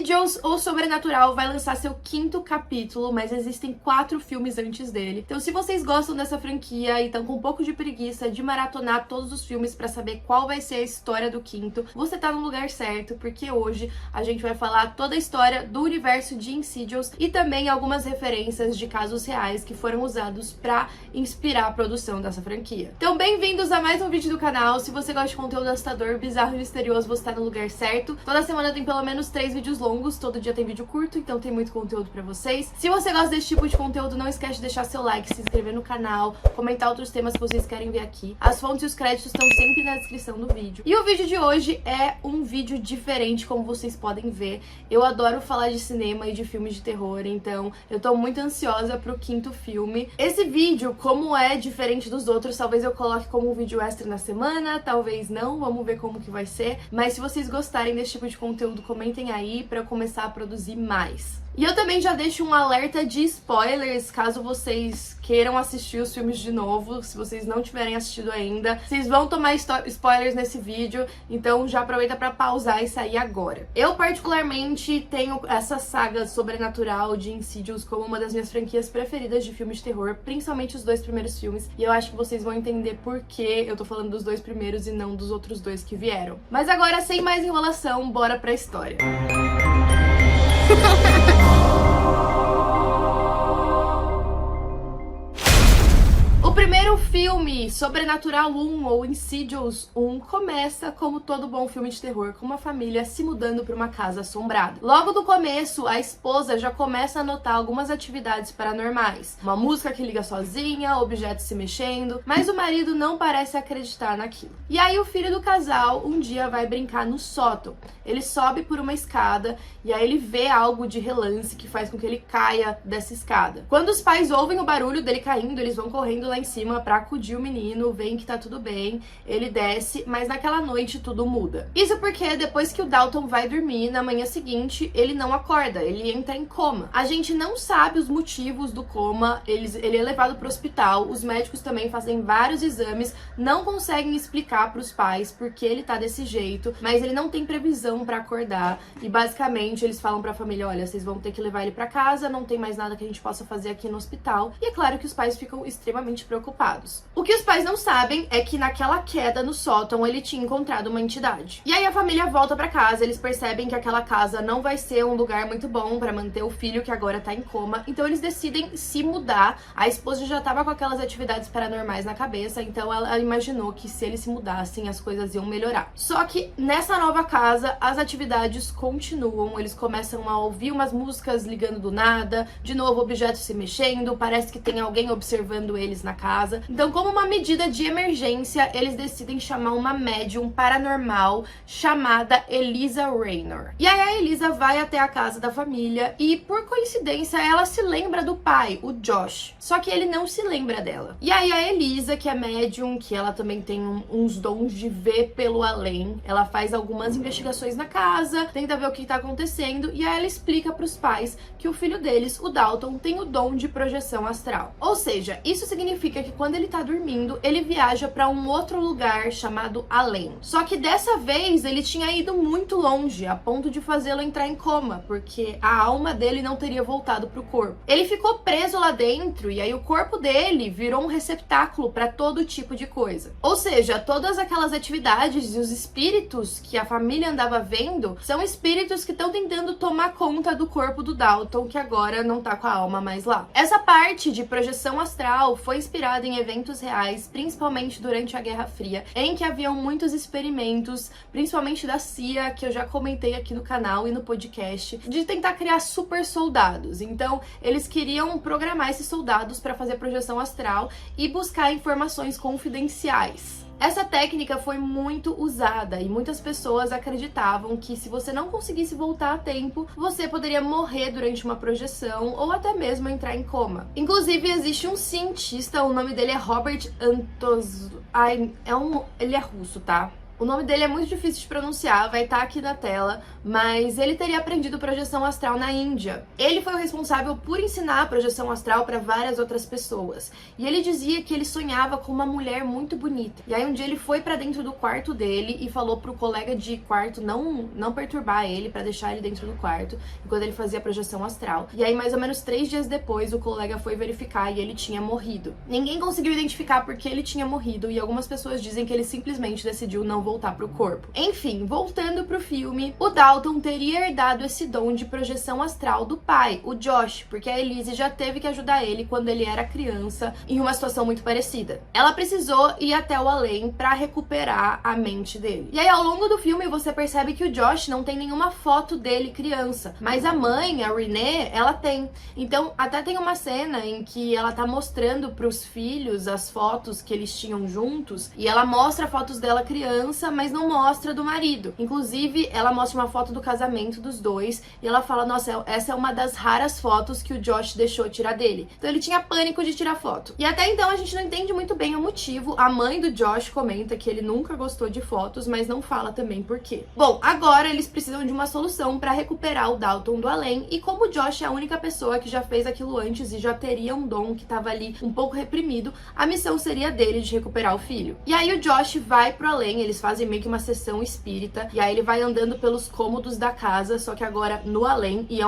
Insidious, ou Sobrenatural, vai lançar seu 5º capítulo, mas existem 4 filmes antes dele. Então se vocês gostam dessa franquia e estão com um pouco de preguiça de maratonar todos os filmes pra saber qual vai ser a história do 5º, você tá no lugar certo, porque hoje a gente vai falar toda a história do universo de Insidious e também algumas referências de casos reais que foram usados pra inspirar a produção dessa franquia. Então bem-vindos a mais um vídeo do canal. Se você gosta de conteúdo assustador, bizarro e misterioso, você tá no lugar certo. Toda semana tem pelo menos 3 vídeos longos, todo dia tem vídeo curto, então tem muito conteúdo pra vocês. Se você gosta desse tipo de conteúdo, não esquece de deixar seu like, se inscrever no canal, comentar outros temas que vocês querem ver aqui. As fontes e os créditos estão sempre na descrição do vídeo. E o vídeo de hoje é um vídeo diferente, como vocês podem ver. Eu adoro falar de cinema e de filmes de terror, então eu tô muito ansiosa pro 5º filme. Esse vídeo, como é diferente dos outros, talvez eu coloque como um vídeo extra na semana, talvez não, vamos ver como que vai ser. Mas se vocês gostarem desse tipo de conteúdo, comentem aí pra eu começar a produzir mais. E eu também já deixo um alerta de spoilers, caso vocês queiram assistir os filmes de novo. Se vocês não tiverem assistido ainda, vocês vão tomar spoilers nesse vídeo, então já aproveita pra pausar e sair agora. Eu particularmente tenho essa saga sobrenatural de Insidious como uma das minhas franquias preferidas de filmes de terror, principalmente os 2 primeiros filmes, e eu acho que vocês vão entender por que eu tô falando dos 2 primeiros e não dos outros 2 que vieram. Mas agora, sem mais enrolação, bora pra história. O primeiro filme, Sobrenatural 1 ou Insidious 1, começa como todo bom filme de terror, com uma família se mudando para uma casa assombrada. Logo no começo, a esposa já começa a notar algumas atividades paranormais. Uma música que liga sozinha, objetos se mexendo, mas o marido não parece acreditar naquilo. E aí o filho do casal um dia vai brincar no sótão. Ele sobe por uma escada e aí ele vê algo de relance que faz com que ele caia dessa escada. Quando os pais ouvem o barulho dele caindo, eles vão correndo lá em cima pra acudir o menino, veem que tá tudo bem, ele desce, mas naquela noite tudo muda. Isso porque depois que o Dalton vai dormir, na manhã seguinte, ele não acorda, ele entra em coma. A gente não sabe os motivos do coma, ele é levado pro hospital, os médicos também fazem vários exames, não conseguem explicar pros pais por que ele tá desse jeito, mas ele não tem previsão pra acordar, e basicamente eles falam pra família, olha, vocês vão ter que levar ele pra casa, não tem mais nada que a gente possa fazer aqui no hospital, e é claro que os pais ficam extremamente preocupados. O que os pais não sabem é que naquela queda no sótão ele tinha encontrado uma entidade. E aí a família volta pra casa, eles percebem que aquela casa não vai ser um lugar muito bom pra manter o filho que agora tá em coma, então eles decidem se mudar. A esposa já tava com aquelas atividades paranormais na cabeça, então ela imaginou que se eles se mudassem as coisas iam melhorar. Só que nessa nova casa as atividades continuam, eles começam a ouvir umas músicas ligando do nada, de novo objetos se mexendo, parece que tem alguém observando eles na casa. Então, como uma medida de emergência, eles decidem chamar uma médium paranormal chamada Elisa Raynor. E aí a Elisa vai até a casa da família e, por coincidência, ela se lembra do pai, o Josh. Só que ele não se lembra dela. E aí a Elisa, que é médium, que ela também tem uns dons de ver pelo além, ela faz algumas investigações na casa, tenta ver o que tá acontecendo, e aí ela explica pros pais que o filho deles, o Dalton, tem o dom de projeção astral. Ou seja, isso significa que quando ele tá dormindo, ele viaja pra um outro lugar chamado além. Só que dessa vez ele tinha ido muito longe, a ponto de fazê-lo entrar em coma, porque a alma dele não teria voltado pro corpo. Ele ficou preso lá dentro e aí o corpo dele virou um receptáculo pra todo tipo de coisa. Ou seja, todas aquelas atividades e os espíritos que a família andava vendo são espíritos que estão tentando tomar conta do corpo do Dalton, que agora não tá com a alma mais lá. Essa parte de projeção astral foi inspirada em eventos reais, principalmente durante a Guerra Fria, em que haviam muitos experimentos, principalmente da CIA, que eu já comentei aqui no canal e no podcast, de tentar criar super soldados. Então, eles queriam programar esses soldados para fazer projeção astral e buscar informações confidenciais. Essa técnica foi muito usada e muitas pessoas acreditavam que se você não conseguisse voltar a tempo, você poderia morrer durante uma projeção ou até mesmo entrar em coma. Inclusive, existe um cientista, o nome dele é Robert Antos... ele é russo, tá? O nome dele é muito difícil de pronunciar, vai estar aqui na tela, mas ele teria aprendido projeção astral na Índia. Ele foi o responsável por ensinar a projeção astral para várias outras pessoas. E ele dizia que ele sonhava com uma mulher muito bonita. E aí um dia ele foi para dentro do quarto dele e falou pro colega de quarto não perturbar ele, para deixar ele dentro do quarto, enquanto ele fazia a projeção astral. E aí mais ou menos 3 dias depois o colega foi verificar e ele tinha morrido. Ninguém conseguiu identificar por que ele tinha morrido e algumas pessoas dizem que ele simplesmente decidiu não voltar pro corpo. Enfim, voltando pro filme, o Dalton teria herdado esse dom de projeção astral do pai, o Josh, porque a Elise já teve que ajudar ele quando ele era criança em uma situação muito parecida. Ela precisou ir até o além para recuperar a mente dele. E aí ao longo do filme você percebe que o Josh não tem nenhuma foto dele criança, mas a mãe, a Renee, ela tem. Então até tem uma cena em que ela tá mostrando pros filhos as fotos que eles tinham juntos e ela mostra fotos dela criança, mas não mostra do marido. Inclusive, ela mostra uma foto do casamento dos dois e ela fala, nossa, essa é uma das raras fotos que o Josh deixou tirar dele. Então ele tinha pânico de tirar foto. E até então a gente não entende muito bem o motivo. A mãe do Josh comenta que ele nunca gostou de fotos, mas não fala também por quê. Bom, agora eles precisam de uma solução para recuperar o Dalton do além e como o Josh é a única pessoa que já fez aquilo antes e já teria um dom que estava ali um pouco reprimido, a missão seria dele de recuperar o filho. E aí o Josh vai pro além, eles fazem meio que uma sessão espírita, e aí ele vai andando pelos cômodos da casa, só que agora no além, e é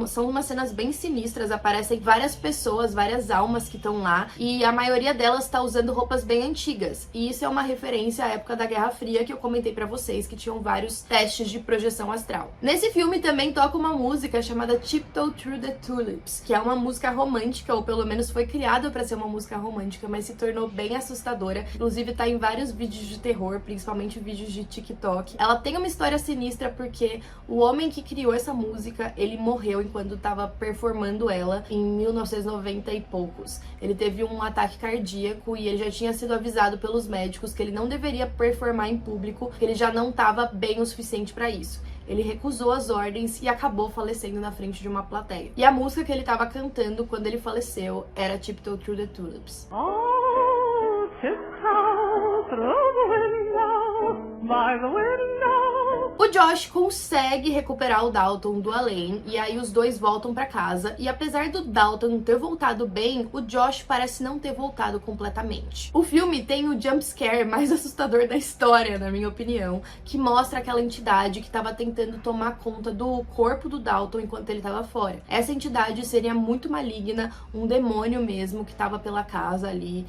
são umas cenas bem sinistras, aparecem várias pessoas, várias almas que estão lá, e a maioria delas tá usando roupas bem antigas, e isso é uma referência à época da Guerra Fria, que eu comentei pra vocês, que tinham vários testes de projeção astral. Nesse filme também toca uma música chamada Tiptoe Through the Tulips, que é uma música romântica, ou pelo menos foi criada pra ser uma música romântica, mas se tornou bem assustadora, inclusive tá em vários vídeos de terror, principalmente vídeos de TikTok. Ela tem uma história sinistra porque o homem que criou essa música, ele morreu enquanto tava performando ela em 1990 e poucos. Ele teve um ataque cardíaco e ele já tinha sido avisado pelos médicos que ele não deveria performar em público, que ele já não tava bem o suficiente pra isso. Ele recusou as ordens e acabou falecendo na frente de uma plateia. E a música que ele tava cantando quando ele faleceu era Tiptoe Through the Tulips. Oh, tiptoe through the window, by the window. O Josh consegue recuperar o Dalton do além, e aí os dois voltam pra casa, e apesar do Dalton ter voltado bem, o Josh parece não ter voltado completamente. O filme tem o jumpscare mais assustador da história, na minha opinião, que mostra aquela entidade que estava tentando tomar conta do corpo do Dalton enquanto ele estava fora. Essa entidade seria muito maligna, um demônio mesmo, que estava pela casa ali,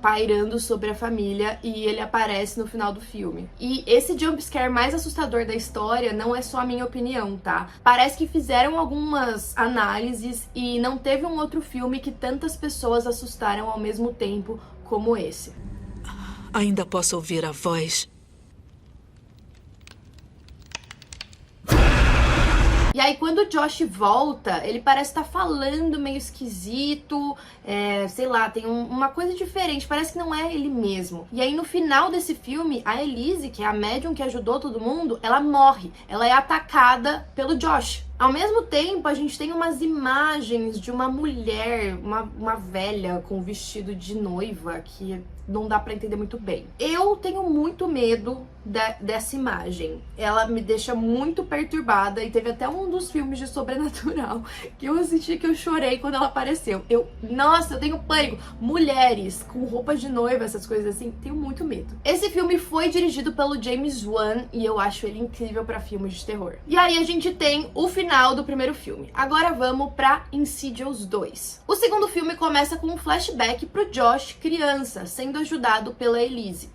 pairando sobre a família, e ele aparece no final do filme. E esse jumpscare mais assustador da história não é só a minha opinião, tá? Parece que fizeram algumas análises e não teve um outro filme que tantas pessoas assustaram ao mesmo tempo como esse. Ainda posso ouvir a voz. E aí quando o Josh volta, ele parece estar falando meio esquisito, sei lá, tem uma coisa diferente, parece que não é ele mesmo. E aí no final desse filme, a Elise, que é a médium que ajudou todo mundo, ela morre, ela é atacada pelo Josh. Ao mesmo tempo, a gente tem umas imagens de uma mulher, uma velha com vestido de noiva, que não dá pra entender muito bem. Eu tenho muito medo dessa imagem. Ela me deixa muito perturbada, e teve até um dos filmes de sobrenatural que eu assisti que eu chorei quando ela apareceu. Nossa, eu tenho pânico. Mulheres com roupas de noiva, essas coisas assim, tenho muito medo. Esse filme foi dirigido pelo James Wan, e eu acho ele incrível pra filmes de terror. E aí a gente tem o final do primeiro filme. Agora vamos pra Insidious 2. O segundo filme começa com um flashback pro Josh criança, sendo ajudado pela Elise.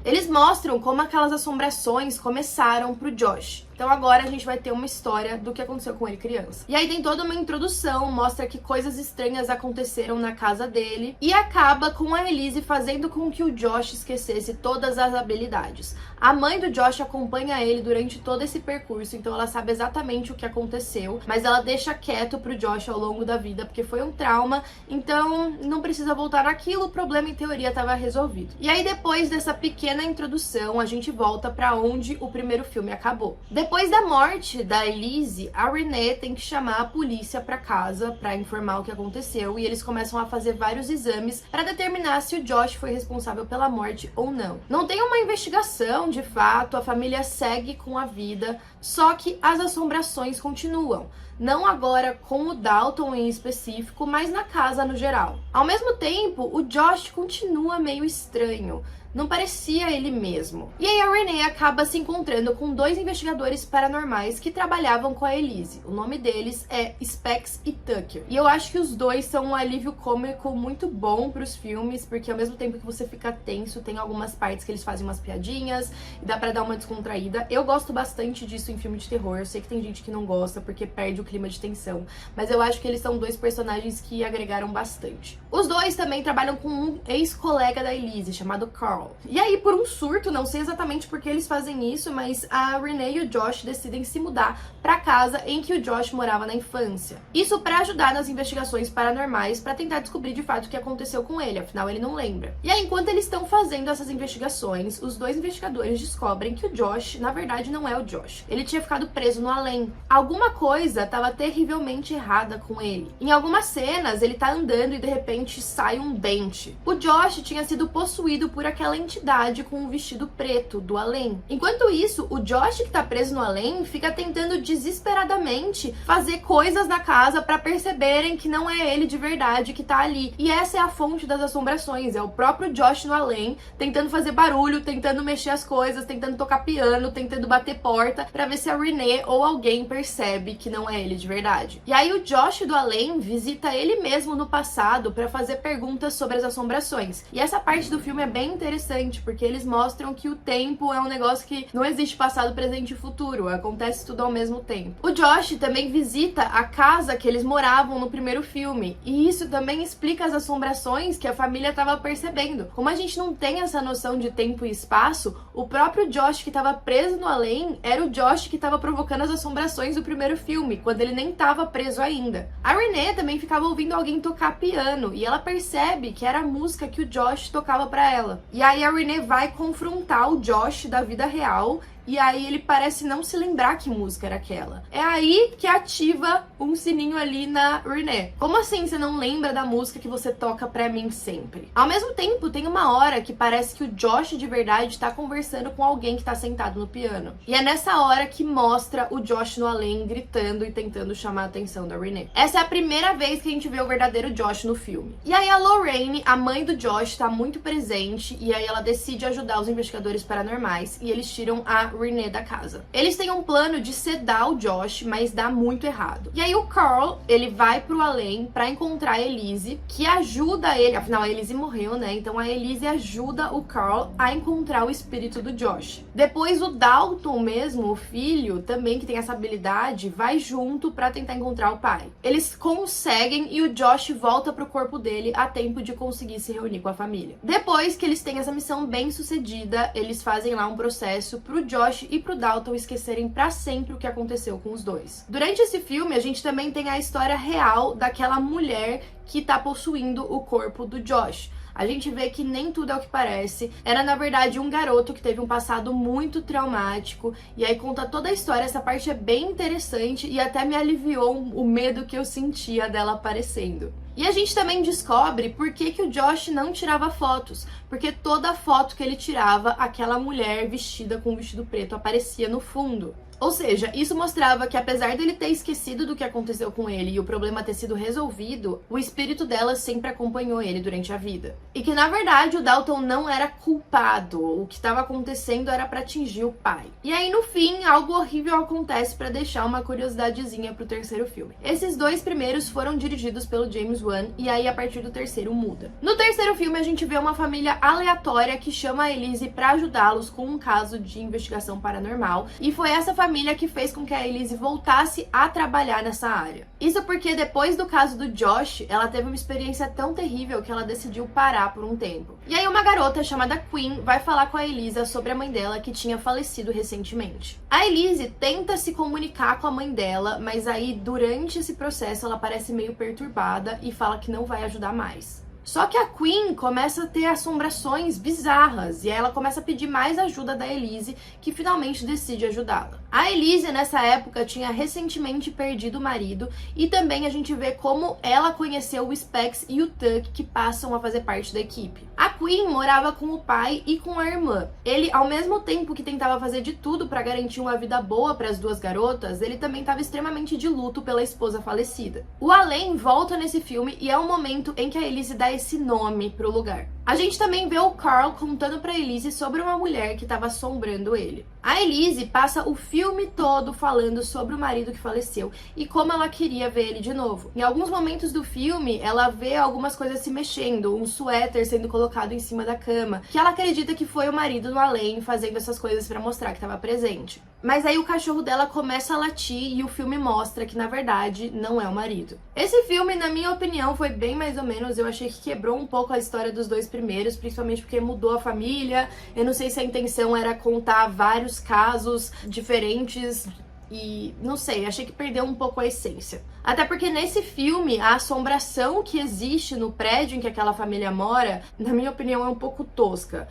Eles mostram como aquelas assombrações começaram pro Josh. Então agora a gente vai ter uma história do que aconteceu com ele criança. E aí tem toda uma introdução, mostra que coisas estranhas aconteceram na casa dele, e acaba com a Elise fazendo com que o Josh esquecesse todas as habilidades. A mãe do Josh acompanha ele durante todo esse percurso, então ela sabe exatamente o que aconteceu, mas ela deixa quieto pro Josh ao longo da vida, porque foi um trauma, então não precisa voltar naquilo, o problema em teoria estava resolvido. E aí depois dessa pequena introdução, a gente volta pra onde o primeiro filme acabou. Depois da morte da Elise, a Renee tem que chamar a polícia pra casa pra informar o que aconteceu e eles começam a fazer vários exames pra determinar se o Josh foi responsável pela morte ou não. Não tem uma investigação de fato, a família segue com a vida, só que as assombrações continuam. Não agora com o Dalton em específico, mas na casa no geral. Ao mesmo tempo, o Josh continua meio estranho. Não parecia ele mesmo. E aí a Renee acaba se encontrando com 2 investigadores paranormais que trabalhavam com a Elise. O nome deles é Specs e Tucker. E eu acho que os dois são um alívio cômico muito bom pros filmes, porque ao mesmo tempo que você fica tenso, tem algumas partes que eles fazem umas piadinhas e dá pra dar uma descontraída. Eu gosto bastante disso em filme de terror. Eu sei que tem gente que não gosta porque perde o clima de tensão, mas eu acho que eles são 2 personagens que agregaram bastante. Os dois também trabalham com um ex-colega da Elise, chamado Carl. E aí, por um surto, não sei exatamente por que eles fazem isso, mas a Renee e o Josh decidem se mudar pra casa em que o Josh morava na infância. Isso pra ajudar nas investigações paranormais, pra tentar descobrir de fato o que aconteceu com ele, afinal ele não lembra. E aí, enquanto eles estão fazendo essas investigações, os 2 investigadores descobrem que o Josh, na verdade, não é o Josh. Ele tinha ficado preso no além. Alguma coisa estava terrivelmente errada com ele. Em algumas cenas, ele tá andando e de repente sai um dente. O Josh tinha sido possuído por aquela entidade com um vestido preto do além. Enquanto isso, o Josh, que tá preso no além, fica tentando desesperadamente fazer coisas na casa pra perceberem que não é ele de verdade que tá ali. E essa é a fonte das assombrações, é o próprio Josh no além, tentando fazer barulho, tentando mexer as coisas, tentando tocar piano, tentando bater porta, pra ver se a Renee ou alguém percebe que não é ele de verdade. E aí o Josh do além visita ele mesmo no passado pra fazer perguntas sobre as assombrações. E essa parte do filme é bem interessante, porque eles mostram que o tempo é um negócio que não existe passado, presente e futuro, acontece tudo ao mesmo tempo. O Josh também visita a casa que eles moravam no primeiro filme, e isso também explica as assombrações que a família estava percebendo. Como a gente não tem essa noção de tempo e espaço, o próprio Josh que estava preso no além era o Josh que estava provocando as assombrações do primeiro filme, quando ele nem estava preso ainda. A Renee também ficava ouvindo alguém tocar piano, e ela percebe que era a música que o Josh tocava pra ela. E aí a Renee vai confrontar o Josh da vida real, e aí ele parece não se lembrar que música era aquela. É aí que ativa um sininho ali na Renee. Como assim você não lembra da música que você toca pra mim sempre? Ao mesmo tempo, tem uma hora que parece que o Josh de verdade tá conversando com alguém que tá sentado no piano. E é nessa hora que mostra o Josh no além gritando e tentando chamar a atenção da Renee. Essa é a primeira vez que a gente vê o verdadeiro Josh no filme. E aí a Lorraine, a mãe do Josh, tá muito presente, e aí ela decide ajudar os investigadores paranormais, e eles tiram a Renee da casa. Eles têm um plano de sedar o Josh, mas dá muito errado. E aí o Carl, ele vai pro além pra encontrar a Elise, que ajuda ele, afinal a Elise morreu, né? Então a Elise ajuda o Carl a encontrar o espírito do Josh. Depois o Dalton mesmo, o filho, também que tem essa habilidade, vai junto pra tentar encontrar o pai. Eles conseguem e o Josh volta pro corpo dele a tempo de conseguir se reunir com a família. Depois que eles têm essa missão bem sucedida, eles fazem lá um processo pro Josh e pro Dalton esquecerem pra sempre o que aconteceu com os dois. Durante esse filme, a gente também tem a história real daquela mulher que tá possuindo o corpo do Josh. A gente vê que nem tudo é o que parece. Era, na verdade, um garoto que teve um passado muito traumático. E aí conta toda a história. Essa parte é bem interessante e até me aliviou o medo que eu sentia dela aparecendo. E a gente também descobre por que o Josh não tirava fotos. Porque toda foto que ele tirava, aquela mulher vestida com um vestido preto aparecia no fundo. Ou seja, isso mostrava que apesar dele ter esquecido do que aconteceu com ele e o problema ter sido resolvido, o espírito dela sempre acompanhou ele durante a vida. E que na verdade o Dalton não era culpado, o que estava acontecendo era para atingir o pai. E aí no fim, algo horrível acontece para deixar uma curiosidadezinha pro terceiro filme. Esses 2 primeiros foram dirigidos pelo James Wan e aí a partir do terceiro muda. No terceiro filme a gente vê uma família aleatória que chama a Elise para ajudá-los com um caso de investigação paranormal e foi essa família que fez com que a Elise voltasse a trabalhar nessa área. Isso porque depois do caso do Josh, ela teve uma experiência tão terrível que ela decidiu parar por um tempo. E aí uma garota chamada Queen vai falar com a Elisa sobre a mãe dela que tinha falecido recentemente. A Elise tenta se comunicar com a mãe dela, mas aí durante esse processo ela parece meio perturbada e fala que não vai ajudar mais. Só que a Queen começa a ter assombrações bizarras e aí ela começa a pedir mais ajuda da Elise, que finalmente decide ajudá-la. A Elise, nessa época, tinha recentemente perdido o marido e também a gente vê como ela conheceu o Specs e o Tuck, que passam a fazer parte da equipe. A Queen morava com o pai e com a irmã. Ele, ao mesmo tempo que tentava fazer de tudo para garantir uma vida boa para as duas garotas, ele também estava extremamente de luto pela esposa falecida. O Alain volta nesse filme e é o momento em que a Elise dá esse nome pro lugar. A gente também vê o Carl contando pra Elise sobre uma mulher que estava assombrando ele. A Elise passa o filme todo falando sobre o marido que faleceu e como ela queria ver ele de novo. Em alguns momentos do filme, ela vê algumas coisas se mexendo, um suéter sendo colocado em cima da cama, que ela acredita que foi o marido do Alain fazendo essas coisas pra mostrar que estava presente. Mas aí o cachorro dela começa a latir e o filme mostra que, na verdade, não é o marido. Esse filme, na minha opinião, foi bem mais ou menos, eu achei que quebrou um pouco a história dos dois primeiros, principalmente porque mudou a família. Eu não sei se a intenção era contar vários casos diferentes e não sei, achei que perdeu um pouco a essência. Até porque nesse filme, a assombração que existe no prédio em que aquela família mora, na minha opinião, é um pouco tosca.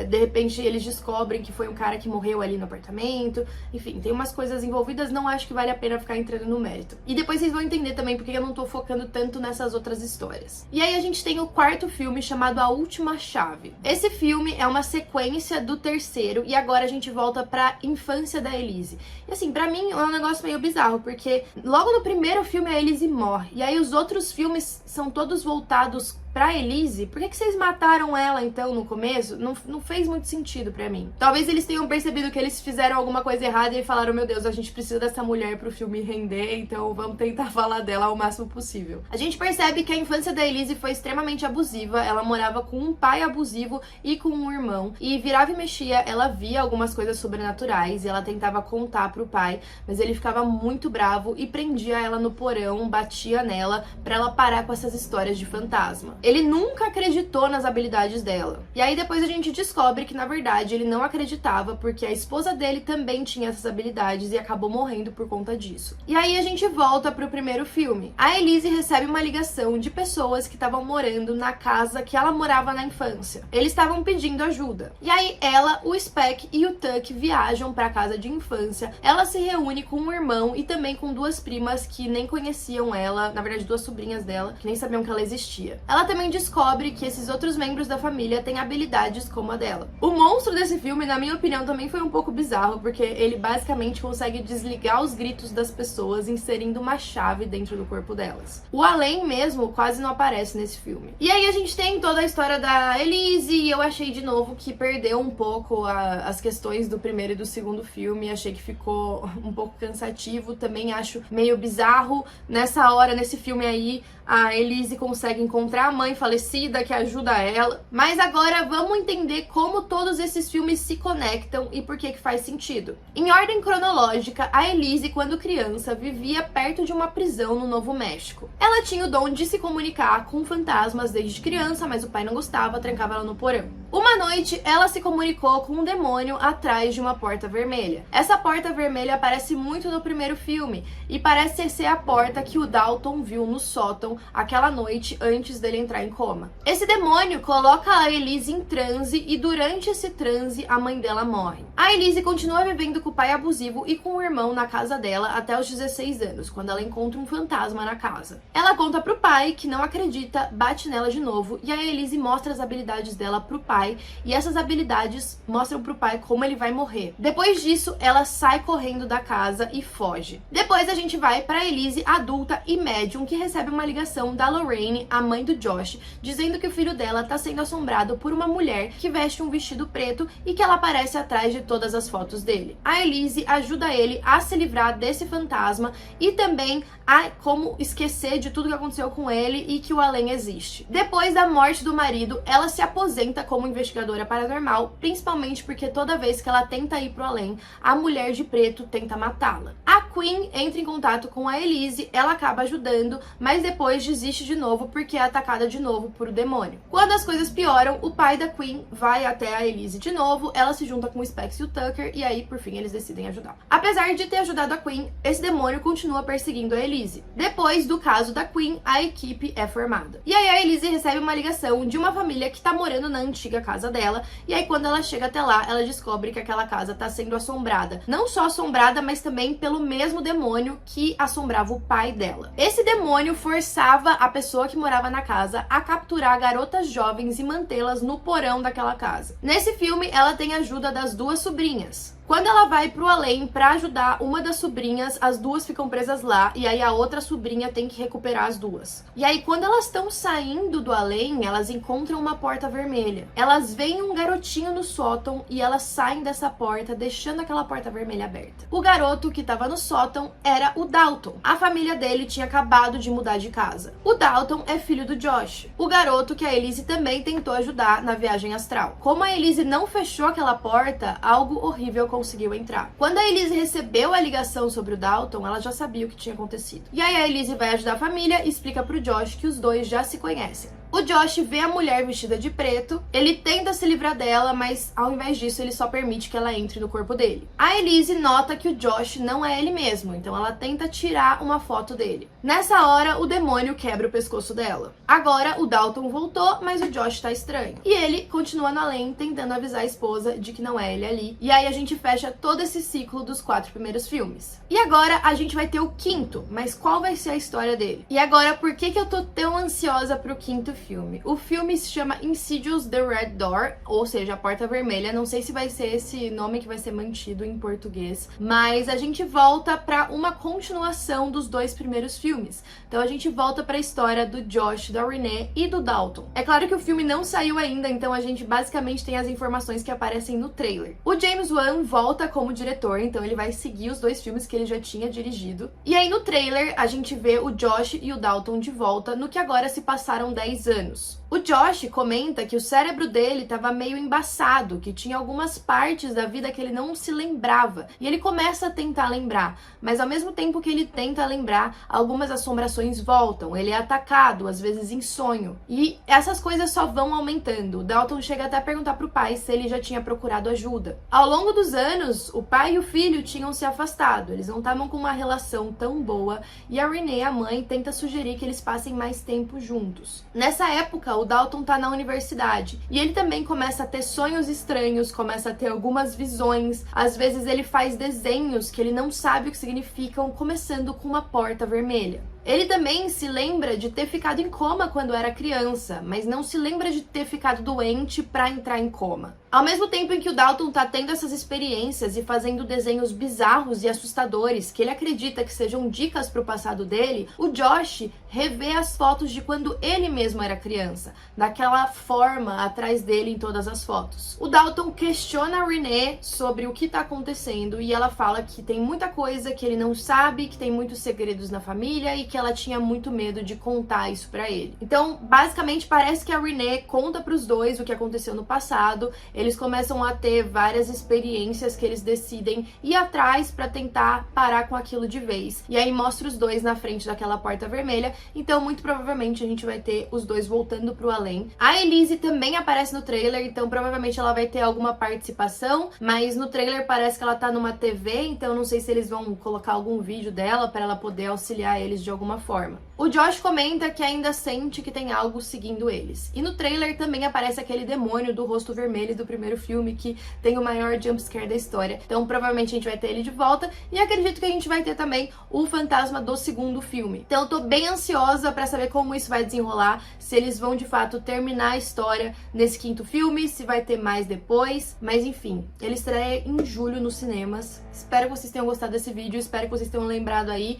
De repente eles descobrem que foi um cara que morreu ali no apartamento. Enfim, tem umas coisas envolvidas, não acho que vale a pena ficar entrando no mérito. E depois vocês vão entender também porque eu não tô focando tanto nessas outras histórias. E aí a gente tem o quarto filme chamado A Última Chave. Esse filme é uma sequência do terceiro e agora a gente volta pra infância da Elise. E assim, pra mim é um negócio meio bizarro, porque logo no primeiro filme a Elise morre. E aí os outros filmes são todos voltados pra Elise. Por que vocês mataram ela então no começo? Não fez muito sentido pra mim. Talvez eles tenham percebido que eles fizeram alguma coisa errada e falaram, meu Deus, a gente precisa dessa mulher pro filme render, então vamos tentar falar dela ao máximo possível. A gente percebe que a infância da Elise foi extremamente abusiva. Ela morava com um pai abusivo e com um irmão. E virava e mexia, ela via algumas coisas sobrenaturais e ela tentava contar pro pai, mas ele ficava muito bravo e prendia ela no porão, batia nela pra ela parar com essas histórias de fantasma. Ele nunca acreditou nas habilidades dela. E aí depois a gente descobre que, na verdade, ele não acreditava porque a esposa dele também tinha essas habilidades e acabou morrendo por conta disso. E aí a gente volta pro primeiro filme. A Elise recebe uma ligação de pessoas que estavam morando na casa que ela morava na infância. Eles estavam pedindo ajuda. E aí ela, o Speck e o Tuck viajam pra casa de infância. Ela se reúne com um irmão e também com duas primas que nem conheciam ela, na verdade duas sobrinhas dela, que nem sabiam que ela existia. Ela também descobre que esses outros membros da família têm habilidades como a dela. O monstro desse filme, na minha opinião, também foi um pouco bizarro, porque ele basicamente consegue desligar os gritos das pessoas inserindo uma chave dentro do corpo delas. O Alain mesmo quase não aparece nesse filme. E aí a gente tem toda a história da Elise e eu achei de novo que perdeu um pouco as questões do primeiro e do segundo filme. Achei que ficou um pouco cansativo, também acho meio bizarro. Nessa hora, nesse filme aí, a Elise consegue encontrar a mãe falecida que ajuda ela. Mas agora vamos entender como todos esses filmes se conectam e por que faz sentido. Em ordem cronológica, a Elise, quando criança, vivia perto de uma prisão no Novo México. Ela tinha o dom de se comunicar com fantasmas desde criança, mas o pai não gostava, trancava ela no porão. Uma noite, ela se comunicou com um demônio atrás de uma porta vermelha. Essa porta vermelha aparece muito no primeiro filme e parece ser a porta que o Dalton viu no sótão aquela noite antes dele entrar em coma. Esse demônio coloca a Elise em transe e durante esse transe a mãe dela morre. A Elise continua vivendo com o pai abusivo e com o irmão na casa dela até os 16 anos, quando ela encontra um fantasma na casa. Ela conta pro pai, que não acredita, bate nela de novo e a Elise mostra as habilidades dela pro pai e essas habilidades mostram pro pai como ele vai morrer. Depois disso, ela sai correndo da casa e foge. Depois a gente vai pra Elise adulta e médium, que recebe uma ligação da Lorraine, a mãe do Josh, dizendo que o filho dela tá sendo assombrado por uma mulher que veste um vestido preto e que ela aparece atrás de todas as fotos dele. A Elise ajuda ele a se livrar desse fantasma e também a como esquecer de tudo que aconteceu com ele e que o Alain existe. Depois da morte do marido, ela se aposenta como investigadora paranormal, principalmente porque toda vez que ela tenta ir pro além, a mulher de preto tenta matá-la. A Queen entra em contato com a Elise, ela acaba ajudando, mas depois desiste de novo porque é atacada de novo por o demônio. Quando as coisas pioram, o pai da Queen vai até a Elise de novo, ela se junta com o Specs e o Tucker, e aí, por fim, eles decidem ajudar. Apesar de ter ajudado a Queen, esse demônio continua perseguindo a Elise. Depois do caso da Queen, a equipe é formada. E aí a Elise recebe uma ligação de uma família que tá morando na antiga casa dela, e aí quando ela chega até lá, ela descobre que aquela casa tá sendo assombrada. Não só assombrada, mas também pelo mesmo demônio que assombrava o pai dela. Esse demônio forçava a pessoa que morava na casa a capturar garotas jovens e mantê-las no porão daquela casa. Nesse filme, ela tem a ajuda das duas sobrinhas. Quando ela vai pro além pra ajudar uma das sobrinhas, as duas ficam presas lá, e aí a outra sobrinha tem que recuperar as duas. E aí quando elas estão saindo do além, elas encontram uma porta vermelha. Elas veem um garotinho no sótão e elas saem dessa porta, deixando aquela porta vermelha aberta. O garoto que tava no sótão era o Dalton. A família dele tinha acabado de mudar de casa. O Dalton é filho do Josh, o garoto que a Elise também tentou ajudar na viagem astral. Como a Elise não fechou aquela porta, algo horrível conseguiu entrar. Quando a Elise recebeu a ligação sobre o Dalton, ela já sabia o que tinha acontecido. E aí a Elise vai ajudar a família e explica pro Josh que os dois já se conhecem. O Josh vê a mulher vestida de preto, ele tenta se livrar dela, mas ao invés disso ele só permite que ela entre no corpo dele. A Elise nota que o Josh não é ele mesmo, então ela tenta tirar uma foto dele. Nessa hora, o demônio quebra o pescoço dela. Agora o Dalton voltou, mas o Josh tá estranho. E ele continua no além, tentando avisar a esposa de que não é ele ali. E aí a gente fecha todo esse ciclo dos 4 primeiros filmes. E agora a gente vai ter o quinto, mas qual vai ser a história dele? E agora, por que eu tô tão ansiosa pro quinto filme? O filme se chama Insidious The Red Door, ou seja, a Porta Vermelha. Não sei se vai ser esse nome que vai ser mantido em português, mas a gente volta pra uma continuação dos 2 primeiros filmes. Então a gente volta pra história do Josh, da Renee e do Dalton. É claro que o filme não saiu ainda, então a gente basicamente tem as informações que aparecem no trailer. O James Wan volta como diretor, então ele vai seguir os 2 filmes que ele já tinha dirigido. E aí no trailer a gente vê o Josh e o Dalton de volta, no que agora se passaram 10 anos. O Josh comenta que o cérebro dele estava meio embaçado, que tinha algumas partes da vida que ele não se lembrava. E ele começa a tentar lembrar, mas ao mesmo tempo que ele tenta lembrar, algumas assombrações voltam. Ele é atacado, às vezes em sonho. E essas coisas só vão aumentando. O Dalton chega até a perguntar pro pai se ele já tinha procurado ajuda. Ao longo dos anos, o pai e o filho tinham se afastado. Eles não estavam com uma relação tão boa. E a Renee, a mãe, tenta sugerir que eles passem mais tempo juntos. Nessa época, o Dalton tá na universidade e ele também começa a ter sonhos estranhos, começa a ter algumas visões. Às vezes ele faz desenhos que ele não sabe o que significam, começando com uma porta vermelha. Ele também se lembra de ter ficado em coma quando era criança, mas não se lembra de ter ficado doente pra entrar em coma. Ao mesmo tempo em que o Dalton tá tendo essas experiências e fazendo desenhos bizarros e assustadores que ele acredita que sejam dicas pro passado dele, o Josh revê as fotos de quando ele mesmo era criança, daquela forma atrás dele em todas as fotos. O Dalton questiona a Renee sobre o que tá acontecendo e ela fala que tem muita coisa que ele não sabe, que tem muitos segredos na família e que ela tinha muito medo de contar isso pra ele. Então, basicamente, parece que a Renee conta pros dois o que aconteceu no passado. Eles começam a ter várias experiências que eles decidem ir atrás pra tentar parar com aquilo de vez. E aí mostra os dois na frente daquela porta vermelha. Então, muito provavelmente, a gente vai ter os dois voltando pro além. A Elise também aparece no trailer, então provavelmente ela vai ter alguma participação, mas no trailer parece que ela tá numa TV, então não sei se eles vão colocar algum vídeo dela pra ela poder auxiliar eles de alguma forma. O Josh comenta que ainda sente que tem algo seguindo eles. E no trailer também aparece aquele demônio do rosto vermelho do primeiro filme que tem o maior jumpscare da história. Então provavelmente a gente vai ter ele de volta e acredito que a gente vai ter também o fantasma do segundo filme. Então eu tô bem ansiosa pra saber como isso vai desenrolar, se eles vão de fato terminar a história nesse quinto filme, se vai ter mais depois, mas enfim, ele estreia em julho nos cinemas. Espero que vocês tenham gostado desse vídeo, espero que vocês tenham lembrado aí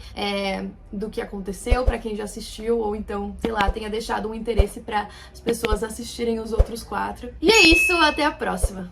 do que aconteceu, pra quem já assistiu, ou então, sei lá, tenha deixado um interesse para as pessoas assistirem os outros 4. E é isso, até a próxima!